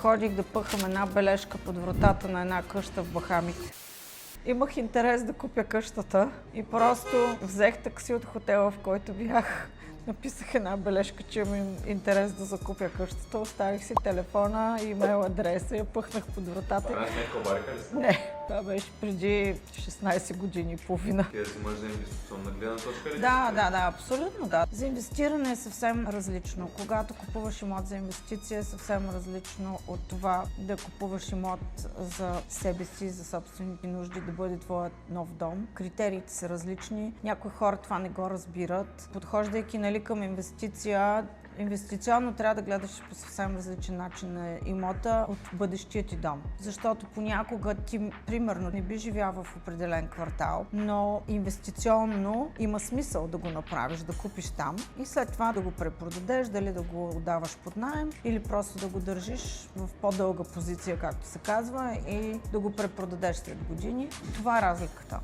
Ходих да пъхам една бележка под вратата на една къща в Бахамите. Имах интерес да купя къщата и просто взех такси от хотела, в който бях. Написах една бележка, че имам интерес да закупя къщата. Оставих си телефона, имейл адреса и я пъхнах под вратата. Това не е кобарка ли си? Не, това беше преди 16 години и половина. Ти да си мъж за инвестиционна гледна точка ли? Да, абсолютно да. За инвестиране е съвсем различно. Когато купуваш имот за инвестиция е съвсем различно от това да купуваш имот за себе си, за собствените нужди, да бъде твоят нов дом. Критериите са различни. Някои хора това не го разбират. Подхождайки към инвестиция, инвестиционно трябва да гледаш по съвсем различен начин на имота от бъдещия ти дом. Защото понякога ти, примерно, не би живял в определен квартал, но инвестиционно има смисъл да го направиш, да купиш там и след това да го препродадеш, дали да го отдаваш под наем или просто да го държиш в по-дълга позиция, както се казва, и да го препродадеш след години. Това е разликата.